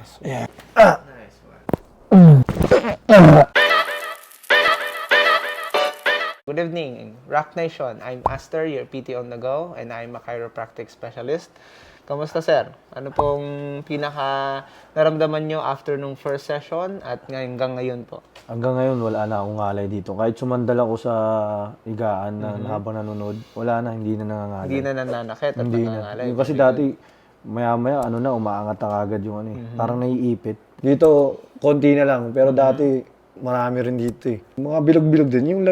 Nice one. Yeah. Nice one. Good evening, Rock Nation. I'm Aster, your PT on the go, and I'm a chiropractic specialist. Kamusta, sir? Ano pong pinaka naramdaman nyo after nung first session at hanggang ngayon po? Hanggang ngayon, wala na akong ngalay dito. Kahit sumandal ako sa higaan na habang nanonood, wala na, hindi na nangangalay. Hindi na nananakit at Hindi na. nangangalay. Yung kasi dati, maya-maya, umaangat na agad yung parang naiipit. Dito, konti na lang. Pero dati, marami rin dito eh. Mga bilog-bilog din. Yung,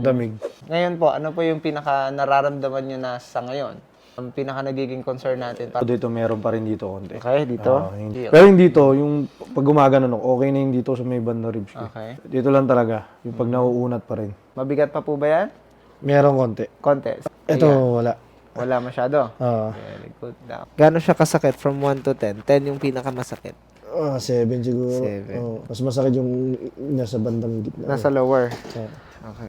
damig. Ngayon po, ano po yung pinaka nararamdaman nyo na sa ngayon? Ang pinaka nagiging concern natin. Dito, meron pa rin dito konti. Okay, dito? Pero yung dito, yung pag gumagano, okay na yung dito sa may banda ribs ko. Okay. Dito lang talaga. Yung pag nauunat pa rin. Mabigat pa po ba yan? Meron konti. Konti. Ito, wala. Wala masyado? Oo. Very good. Gano'n siya kasakit from 1 to 10? 10 yung pinakamasakit. 7 siguro. 7. Oh, mas masakit yung nasa bandang gitna. Nasa lower. Yeah. Okay.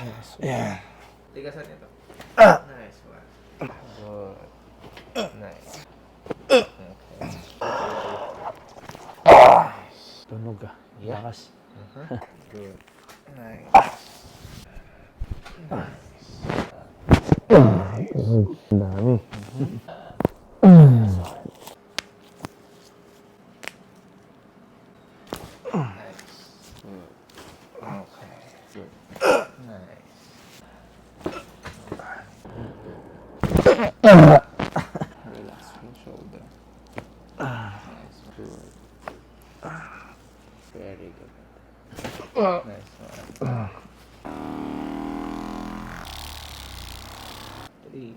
Nice one. Yeah. Tigasan nito. Nice one. Good. Nice. Tunog ka. Lakas. Good. Nice. Ang dami. Okay. Good. Nice. Relax your shoulder. Nice. Good. Very good. Nice one. 3,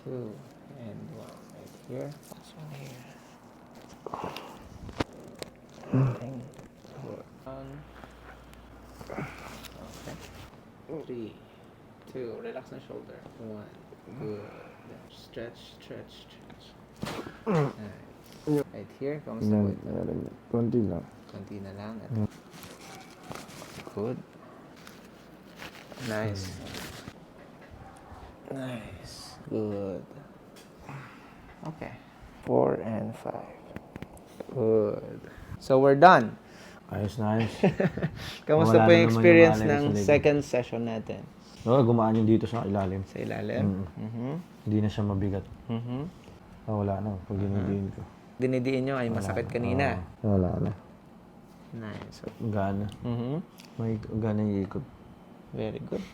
2, and 1. Right here. This one here. And good. 1. Okay. 3, 2. Relax the shoulder. 1. Good. Stretch, stretch, stretch. Nice. Right here. Kamusta po ito? Konti lang. Konti na lang. Ito. Good. Nice. Nice. Good. Okay. 4 and 5. Good. So we're done. Ayos na ayos. Kamusta Wala po na yung naman experience yung malay ng sa likod. second session natin? No, gumaan yung dito sa ilalim. Sa ilalim? Hindi na siya mabigat. Mhm. Wala na. Pag dinidiin ko. Dinidiin nyo ay masakit kanina. Wala na. Nice. Gana. May gana yung ikot. Very good.